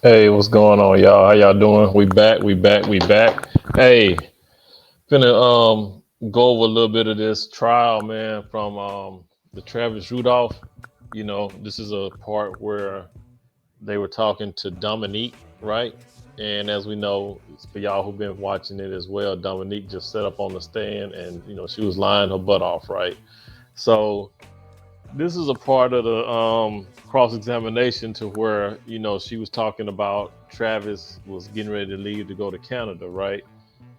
Hey, what's going on, y'all? How y'all doing? We back, we back, we back. Hey, finna go over a little bit of this trial, man, from the Travis Rudolph. This is a part where they were talking to Dominique, right? And as we know, for y'all who've been watching it as well, Dominique just sat up on the stand and she was lying her butt off, right? So this is a part of the cross examination to where she was talking about Travis was getting ready to leave to go to Canada, right?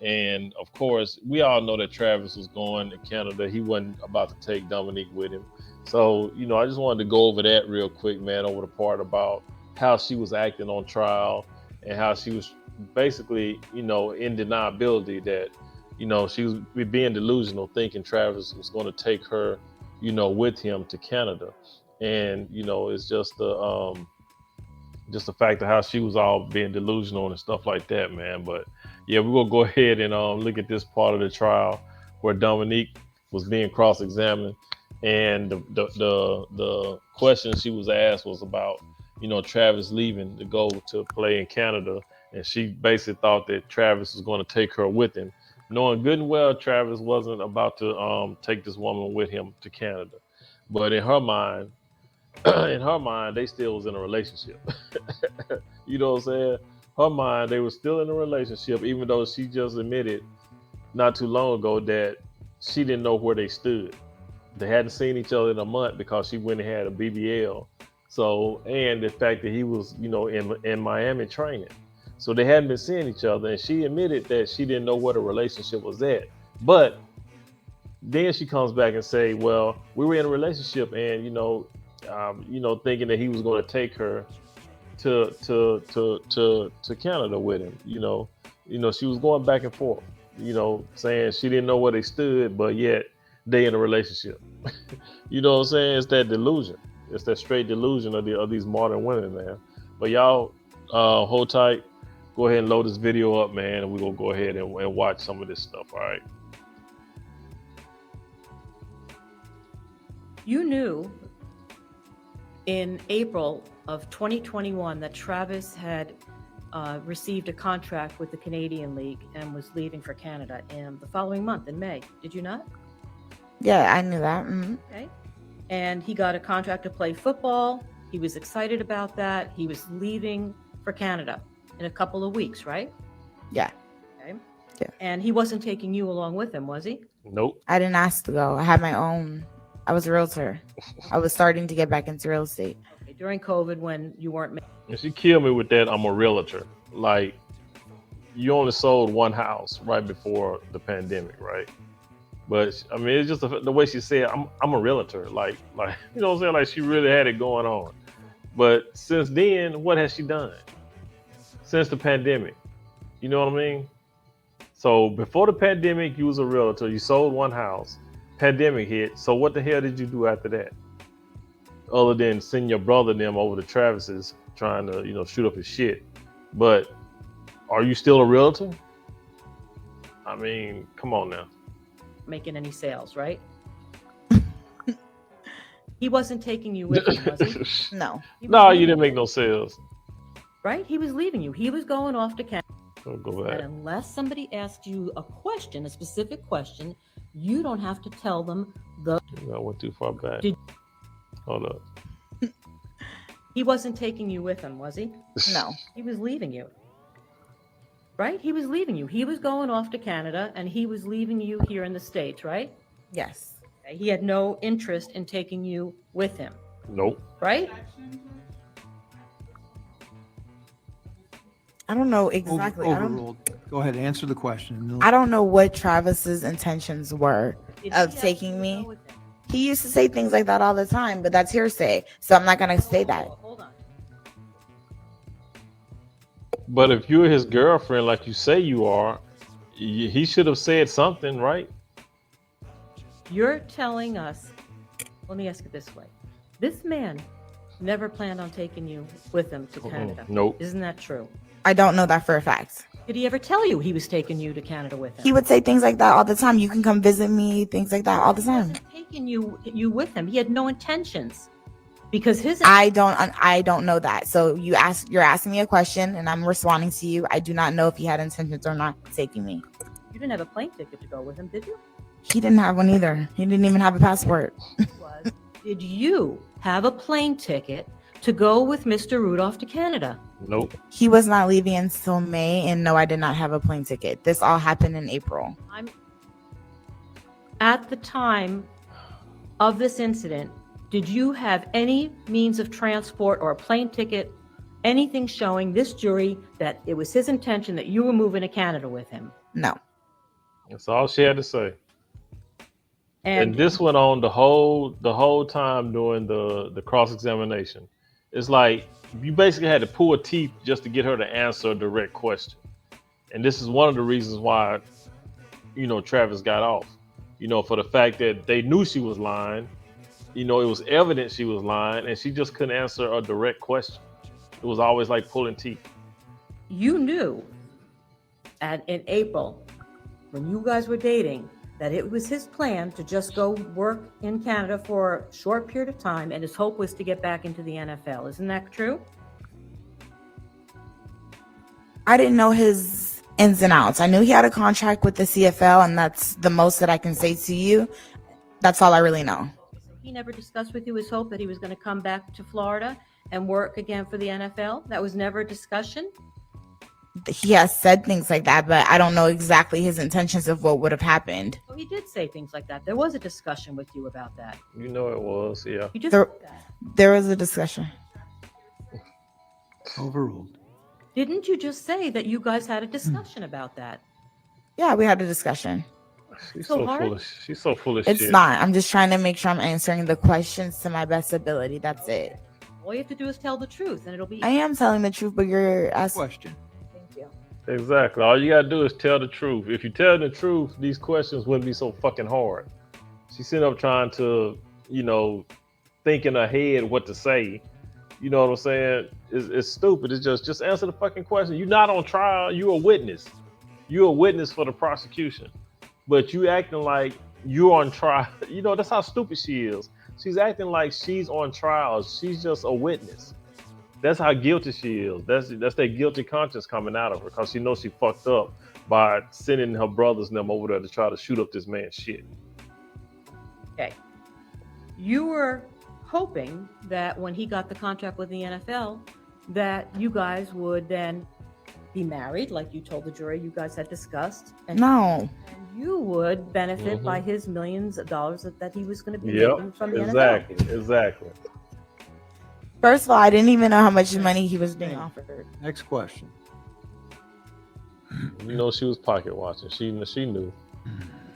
And of course, we all know that Travis was going to Canada. He wasn't about to take Dominique with him. So, I just wanted to go over that real quick, man, over the part about how she was acting on trial and how she was basically, in deniability that, she was being delusional, thinking Travis was going to take her, with him to Canada. And, it's just the fact of how she was all being delusional and stuff like that, man. But yeah, we're gonna go ahead and look at this part of the trial where Dominique was being cross-examined, and the question she was asked was about Travis leaving to go to play in Canada, and she basically thought that Travis was going to take her with him, knowing good and well Travis wasn't about to take this woman with him to Canada, but in her mind. In her mind, they still was in a relationship. You know what I'm saying? Her mind, they were still in a relationship, even though she just admitted not too long ago that she didn't know where they stood. They hadn't seen each other in a month because she went and had a BBL. So, and the fact that he was, in Miami training. So they hadn't been seeing each other. And she admitted that she didn't know what a relationship was at. But then she comes back and say, well, we were in a relationship and, thinking that he was going to take her to Canada with him. She was going back and forth. Saying she didn't know where they stood, but yet they in a relationship. You know what I'm saying? It's that delusion. It's that straight delusion of these modern women, man. But y'all, hold tight. Go ahead and load this video up, man, and we're gonna go ahead and watch some of this stuff. All right. You knew in April of 2021 that Travis had received a contract with the Canadian League and was leaving for Canada in the following month in May. Did you not? Yeah, I knew that. Mm-hmm. Okay. And he got a contract to play football. He was excited about that. He was leaving for Canada in a couple of weeks, right? Yeah. Okay. Yeah. And he wasn't taking you along with him, was he? Nope. I didn't ask to go. I had my own. I was a realtor. I was starting to get back into real estate. Okay. During COVID, when you weren't. And she killed me with that. I'm a realtor. Like, you only sold one house right before the pandemic, right? But I mean, it's just the way she said, "I'm a realtor." Like you know what I'm saying? Like she really had it going on. But since then, what has she done? Since the pandemic, you know what I mean? So before the pandemic, you was a realtor. You sold one house. Pandemic hit. So what the hell did you do after that? Other than send your brother and them over to Travis's trying to shoot up his shit. But are you still a realtor? I mean, come on now. Making any sales, right? He wasn't taking you with him, was he? No. No, you didn't make no sales. Right? He was leaving you. He was going off to Canada. Go back. And unless somebody asked you a question, a specific question, you don't have to tell them the. I went too far back. Hold up. He wasn't taking you with him, was he? No. He was leaving you. Right? He was leaving you. He was going off to Canada and he was leaving you here in the States, right? Yes. Okay. He had no interest in taking you with him. Nope. Right? I don't know exactly. Overruled. Go ahead, answer the question. I don't know what Travis's intentions were of taking me. He used to say things like that all the time, but that's hearsay. So I'm not going to say that. Hold on. But if you're his girlfriend, like you say you are, he should have said something, right? You're telling us, let me ask it this way. This man never planned on taking you with him to Canada. Nope. Isn't that true? I don't know that for a fact. Did he ever tell you he was taking you to Canada with him? He would say things like that all the time. You can come visit me, things like that all the time. He wasn't taking you with him. He had no intentions. Because I don't know that. So you're asking me a question and I'm responding to you. I do not know if he had intentions or not taking me. You didn't have a plane ticket to go with him, did you? He didn't have one either. He didn't even have a passport. Did you have a plane ticket to go with Mr. Rudolph to Canada? Nope. He was not leaving until May, and no, I did not have a plane ticket. This all happened in April. At the time of this incident, did you have any means of transport or a plane ticket, anything showing this jury that it was his intention that you were moving to Canada with him? No. That's all she had to say. And this went on the whole time during the cross-examination. It's like you basically had to pull teeth just to get her to answer a direct question. And this is one of the reasons why, Travis got off. For the fact that they knew she was lying. It was evident she was lying, and she just couldn't answer a direct question. It was always like pulling teeth. You knew in April, when you guys were dating, that it was his plan to just go work in Canada for a short period of time, and his hope was to get back into the NFL. Isn't that true? I didn't know his ins and outs. I knew he had a contract with the CFL, and that's the most that I can say to you. That's all I really know. He never discussed with you his hope that he was going to come back to Florida and work again for the NFL? That was never a discussion? He has said things like that, but I don't know exactly his intentions of what would have happened. Well, he did say things like that. There was a discussion with you about that. It was, yeah. You just said that. There was a discussion. Overruled. Didn't you just say that you guys had a discussion about that? Yeah, we had a discussion. She's so full of It's shit. not. I'm just trying to make sure I'm answering the questions to my best ability. That's it. All you have to do is tell the truth, and it'll be. I am telling the truth, but you're asking. Question. Thank you. Exactly. All you gotta do is tell the truth. If you tell the truth, these questions wouldn't be so fucking hard. She's sitting up trying to, think in her head what to say. You know what I'm saying? It's stupid. It's just answer the fucking question. You're not on trial. You're a witness. You're a witness for the prosecution. But you acting like you're on trial. That's how stupid she is. She's acting like she's on trial. She's just a witness. That's how guilty she is. That's that guilty conscience coming out of her because she knows she fucked up by sending her brothers and them over there to try to shoot up this man's shit. Okay. You were hoping that when he got the contract with the NFL, that you guys would then be married, like you told the jury you guys had discussed. And No. you would benefit by his millions of dollars that he was going to be making from the NFL. Exactly. First of all, I didn't even know how much money he was being offered. Next question. She was pocket watching. She knew.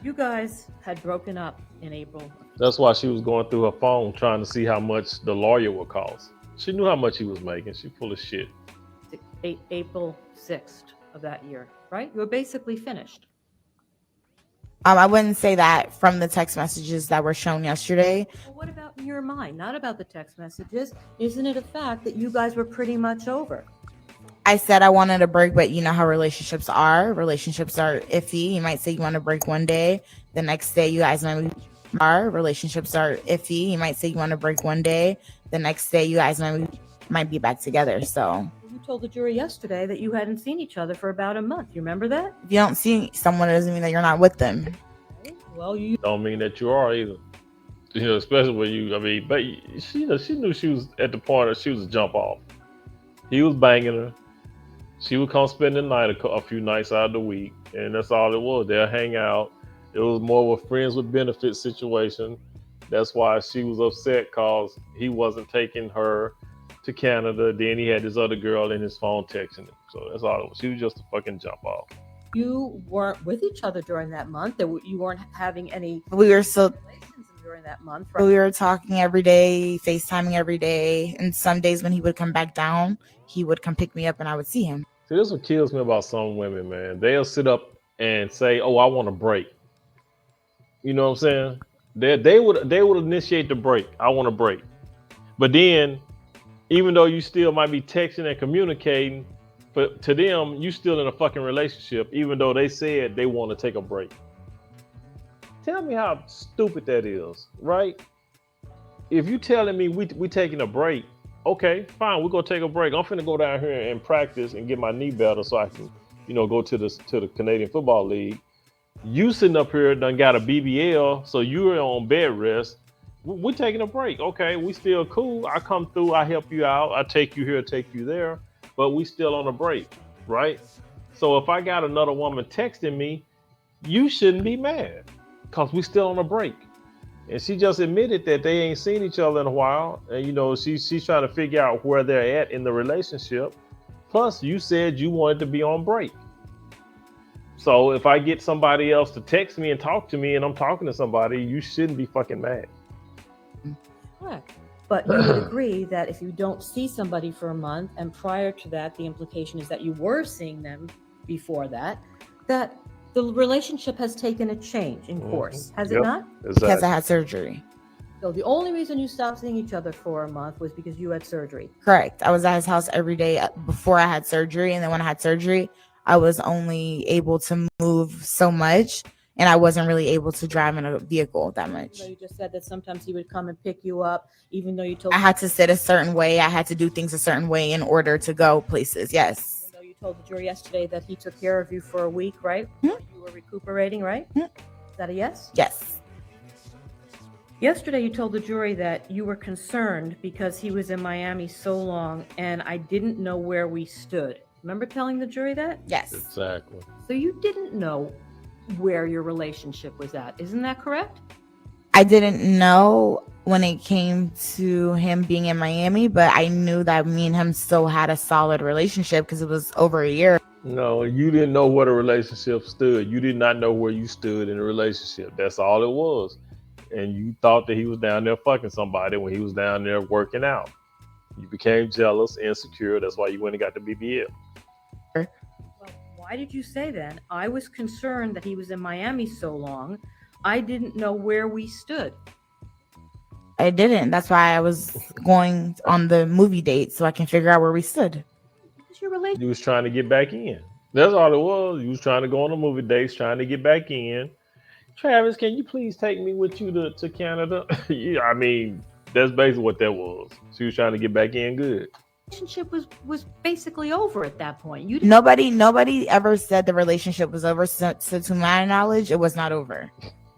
You guys had broken up in April. That's why she was going through her phone trying to see how much the lawyer would cost. She knew how much he was making. She full of shit. April 6th of that year, right? You were basically finished. I wouldn't say that from the text messages that were shown yesterday. Well, what about in your mind? Not about the text messages. Isn't it a fact that you guys were pretty much over? I said I wanted a break, but you know how relationships are. Relationships are iffy. You might say you want to break one day. The next day, you guys relationships are iffy. You might say you want to break one day. The next day, you guys might be back together. So you told the jury yesterday that you hadn't seen each other for about a month. You remember that? if you don't see someone, it doesn't mean that you're not with them. Okay. Well, you Don't mean that you are either. Especially when but she knew she was at the point that she was a jump off. He was banging her. She would come spend the night a few nights out of the week, and that's all it was. They'll hang out. It was more of a friends with benefits situation. That's why she was upset because he wasn't taking her to Canada. Then he had this other girl in his phone texting him. So that's all it was. She was just a fucking jump off. You weren't with each other during that month. You weren't having any We were still relations during that month, right? we were talking every day, FaceTiming every day, and some days when he would come back down, he would come pick me up and I would see him. See, this is what kills me about some women, man. They'll sit up and say, "Oh, I want a break." You know what I'm saying? They would initiate the break. I want a break. But then, even though you still might be texting and communicating, but to them, you still in a fucking relationship, even though they said they want to take a break. Tell me how stupid that is, right? if you telling me we taking a break, okay, fine, we're gonna take a break. I'm finna go down here and practice and get my knee better so I can, go to the Canadian Football League. You sitting up here done got a BBL, so you're on bed rest. We're taking a break. Okay, we still cool. I come through, I help you out, I take you here, take you there, but we still on a break, right? So if I got another woman texting me, you shouldn't be mad because we still on a break. And she just admitted that they ain't seen each other in a while, and she's trying to figure out where they're at in the relationship. Plus, you said you wanted to be on break. So if I get somebody else to text me and talk to me, and I'm talking to somebody, you shouldn't be fucking mad. Correct. But you would agree that if you don't see somebody for a month, and prior to that, the implication is that you were seeing them before that the relationship has taken a change in course, has it not? Because Exactly. I had surgery. So the only reason you stopped seeing each other for a month was because you had surgery. Correct. I was at his house every day before I had surgery. And then when I had surgery, I was only able to move so much. And I wasn't really able to drive in a vehicle that much. So you just said that sometimes he would come and pick you up, even though you told I had to sit a certain way. I had to do things a certain way in order to go places. Yes. Even though you told the jury yesterday that he took care of you for a week, right? Mhm. You were recuperating, right? Mhm. Is that a yes? Yes. Yesterday, you told the jury that you were concerned because he was in Miami so long and I didn't know where we stood. Remember telling the jury that? Yes. Exactly. So you didn't know where your relationship was at. Isn't that correct? I didn't know when it came to him being in Miami, but I knew that me and him still had a solid relationship because it was over a year. No, you didn't know where the relationship stood. You did not know where you stood in the relationship. That's all it was. And you thought that he was down there fucking somebody when he was down there working out. You became jealous, insecure. That's why you went and got the BBL. Well, why did you say then? I was concerned that he was in Miami so long. I didn't know where we stood. I didn't. That's why I was going on the movie date so I can figure out where we stood. Because your relationship. You was trying to get back in. That's all it was. You was trying to go on the movie dates, trying to get back in. Travis, can you please take me with you to Canada? Yeah, I mean, that's basically what that was. She was trying to get back in good. Relationship was basically over at that point. You didn't. Nobody ever said the relationship was over. So to my knowledge, it was not over.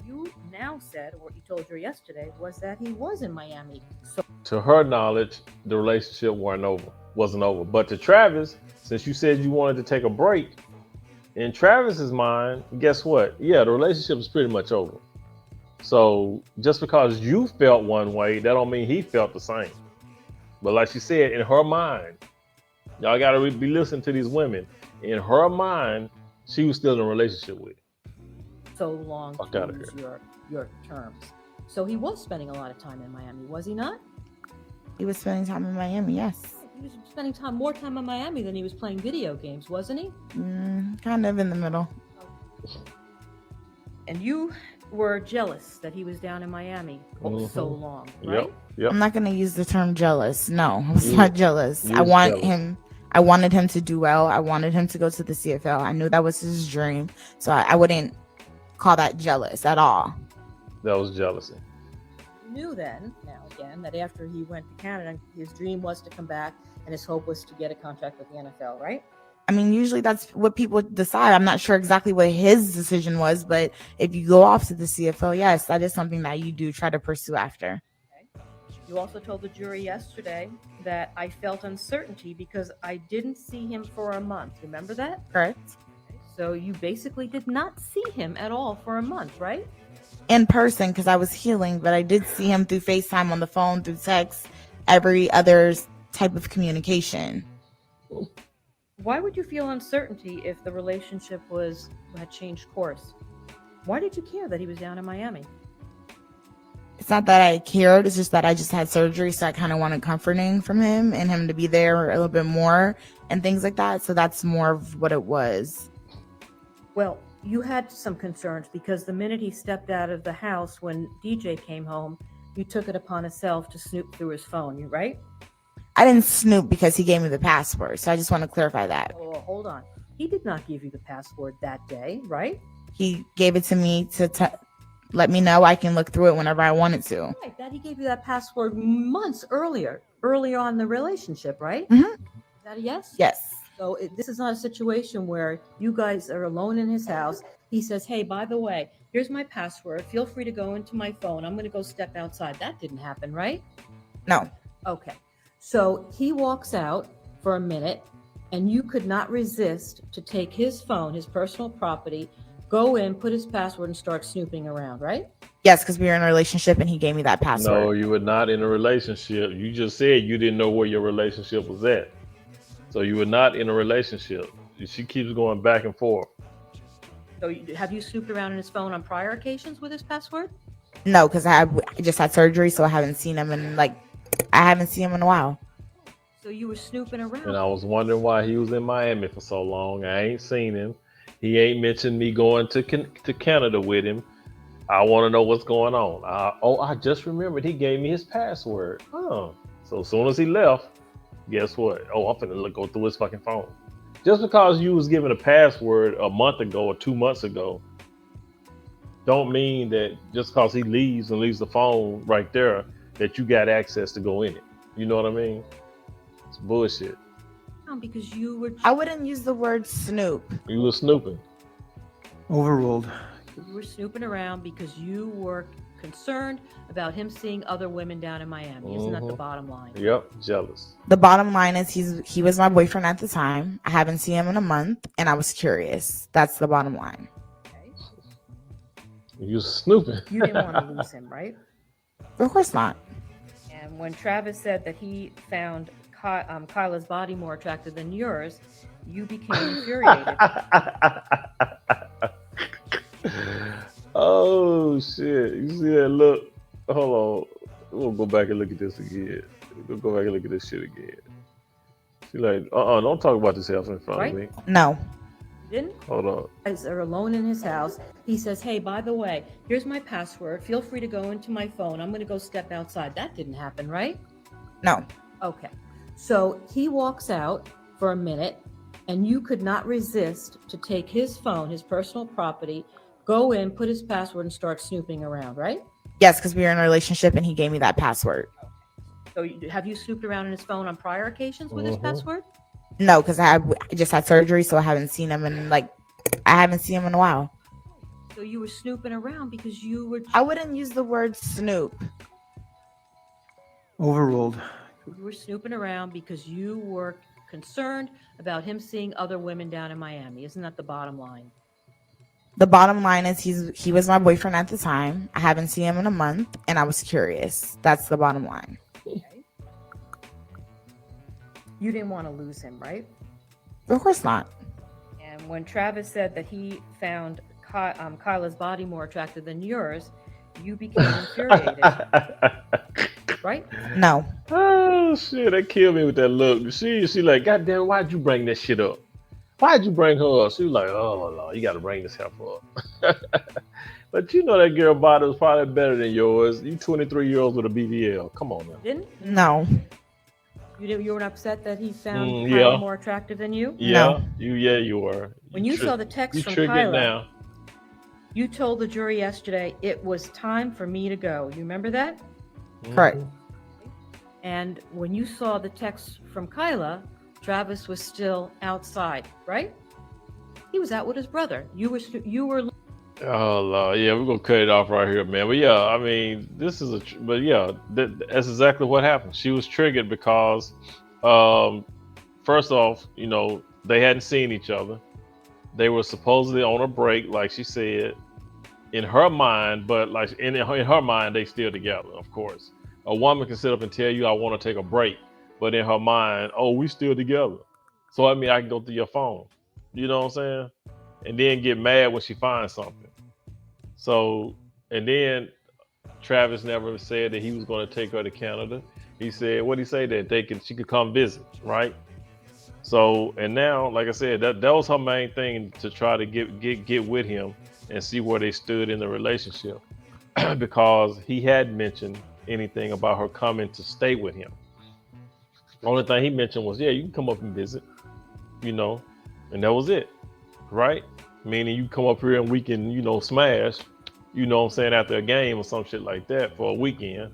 You now said, or what you told her yesterday, was that he was in Miami. So To her knowledge, the relationship wasn't over. But to Travis, since you said you wanted to take a break, in Travis's mind, guess what? Yeah, the relationship is pretty much over. So just because you felt one way, that don't mean he felt the same. But like she said, in her mind, y'all gotta be listening to these women. In her mind, she was still in a relationship with. so long Fuck to outta use your terms. So he was spending a lot of time in Miami, was he not? He was spending time in Miami. Yes. He was spending more time in Miami than he was playing video games, wasn't he? Kind of in the middle. And you were jealous that he was down in Miami so long, right? Yep. I'm not gonna use the term jealous. No, I was not jealous. You I was want jealous. him. I wanted him to do well. I wanted him to go to the CFL. I knew that was his dream, so I wouldn't call that jealous at all. That was jealousy. You knew then, now again, that after he went to Canada, his dream was to come back and his hope was to get a contract with the NFL, right? I mean, usually that's what people decide. I'm not sure exactly what his decision was, but if you go off to the CFL, yes, that is something that you do try to pursue after. Okay. You also told the jury yesterday that I felt uncertainty because I didn't see him for a month. Remember that? Correct. Okay. So you basically did not see him at all for a month, right? In person, because I was healing, but I did see him through FaceTime, on the phone, through text, every other type of communication. Why would you feel uncertainty if the relationship had changed course? Why did you care that he was down in Miami? It's not that I cared, it's just that I just had surgery, so I kind of wanted comforting from him and him to be there a little bit more and things like that. So that's more of what it was. Well, you had some concerns because the minute he stepped out of the house when DJ came home, you took it upon yourself to snoop through his phone, right? I didn't snoop because he gave me the password, so I just want to clarify that. Oh, hold on. He did not give you the password that day, right? He gave it to me let me know. I can look through it whenever I wanted to. Right, that he gave you that password months earlier on in the relationship, right? Mhm. Is that a yes? Yes. So this is not a situation where you guys are alone in his house. He says, hey, by the way, here's my password. Feel free to go into my phone. I'm going to go step outside. That didn't happen, right? No. Okay. So he walks out for a minute, and you could not resist to take his phone, his personal property, go in, put his password, and start snooping around, right? Yes, because we were in a relationship and he gave me that No, password. you were not in a relationship. You just said you didn't know where your relationship was at. So you were not in a relationship. She keeps going back and forth. So have you snooped around in his phone on prior occasions with his password? No, because I just had surgery, so I haven't seen him in a while. So you were snooping around. And I was wondering why he was in Miami for so long. I ain't seen him. He ain't mentioned me going to Canada with him. I want to know what's going on. I just remembered he gave me his password. Oh, so as soon as he left, guess what? Oh, I'm finna go through his fucking phone. Just because you was given a password a month ago or 2 months ago, don't mean that just because he leaves and leaves the phone right there that you got access to go in it. You know what I mean? It's bullshit. Because you were I wouldn't use the word snoop. You were snooping. Overruled. snooping around because you were concerned about him seeing other women down in Miami. Isn't that the bottom line? Yep, jealous. The bottom line is he was my boyfriend at the time. I haven't seen him in a month, and I was curious. That's the bottom line. Okay. You snooping. You didn't want to lose him, right? Of course not. And when Travis said that he found Kyla's body more attractive than yours, you became infuriated. Oh shit! You see that look? Hold on. We'll go back and look at this again. We'll go back and look at this shit again. She like, don't talk about this house in front of me. No. Didn't? Hold on. You guys are alone in his house. He says, hey, by the way, here's my password. Feel free to go into my phone. I'm going to go step outside. That didn't happen, right? No. Okay. So he walks out for a minute, and you could not resist to take his phone, his personal property, go in, put his password, and start snooping around, right? Yes, because we were in a relationship and he gave me that password. So have you snooped around in his phone on prior occasions with his password? No, because I just had surgery, so I haven't seen him in a while. So you were snooping around because you were... I wouldn't use the word snoop. Overruled. You were snooping around because you were concerned about him seeing other women down in Miami. Isn't that the bottom line? The bottom line is he was my boyfriend at the time. I haven't seen him in a month, and I was curious. That's the bottom line. Okay. You didn't want to lose him, right? Of course not. And when Travis said that he found Kyla's body more attractive than yours, you became infuriated, right? No. Oh shit! That killed me with that look. She like, God damn, why'd you bring that shit up? Why'd you bring her up? She was like, oh Lord, you got to bring this heifer up. But you know that girl body was probably better than yours. You 23-year-olds with a BBL. Come on now. Didn't? No. You weren't upset that he found Mm, Kyla yeah. more attractive than you? Yeah, No. you were. When you saw the text you from triggered Kyla, now. you told the jury yesterday it was time for me to go. You remember that? Correct. Mhm. And when you saw the text from Kyla, Travis was still outside, right? He was out with his brother. You were. Oh Lord, yeah, we're gonna cut it off right here, man. But yeah, I mean, this is but yeah, that's exactly what happened. She was triggered because, first off, they hadn't seen each other. They were supposedly on a break, like she said, in her mind, but like in her mind, they still together. Of course, a woman can sit up and tell you, "I want to take a break," but in her mind, "Oh, we still together." So I mean, I can go through your phone. You know what I'm saying? And then get mad when she finds something. So, and then Travis never said that he was going to take her to Canada. He said, what did he say? That she could come visit, right? So, and now, like I said, that was her main thing, to try to get with him and see where they stood in the relationship, because he hadn't mentioned anything about her coming to stay with him. The only thing he mentioned was, yeah, you can come up and visit, and that was it, right? Meaning you come up here and we can, smash. you know what I'm saying, after a game or some shit like that for a weekend.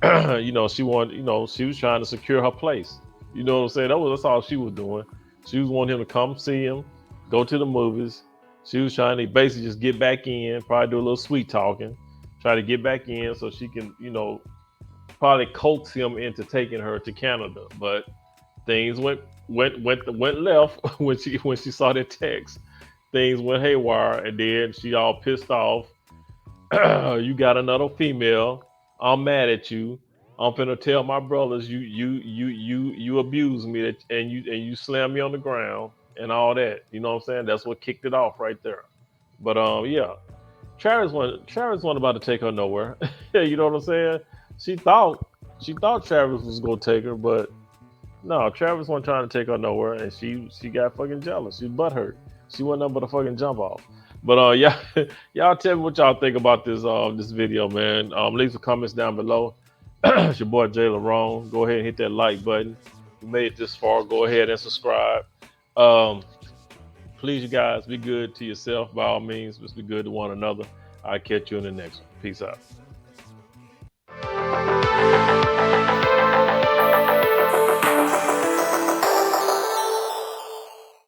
She wanted, she was trying to secure her place. You know what I'm saying? That's all she was doing. She was wanting him to come see him, go to the movies. She was trying to basically just get back in, probably do a little sweet talking, try to get back in so she can, probably coax him into taking her to Canada. But things went left when she saw that text. Things went haywire, and then she all pissed off. You got another female. I'm mad at you. I'm finna tell my brothers you abused me and you slammed me on the ground and all that. You know what I'm saying? That's what kicked it off right there. But yeah, Travis wasn't about to take her nowhere. You know what I'm saying? She thought she thought Travis was gonna take her, but no, Travis wasn't trying to take her nowhere, and she got fucking jealous. She butthurt. She wasn't nothing but a fucking jump off. But yeah, y'all tell me what y'all think about this video, man. Leave some comments down below. It's your boy Jay Larone. Go ahead and hit that like button. You made it this far. Go ahead and subscribe. Um, Please, you guys, be good to yourself by all means. Let's be good to one another. I'll catch you in the next one. Peace out.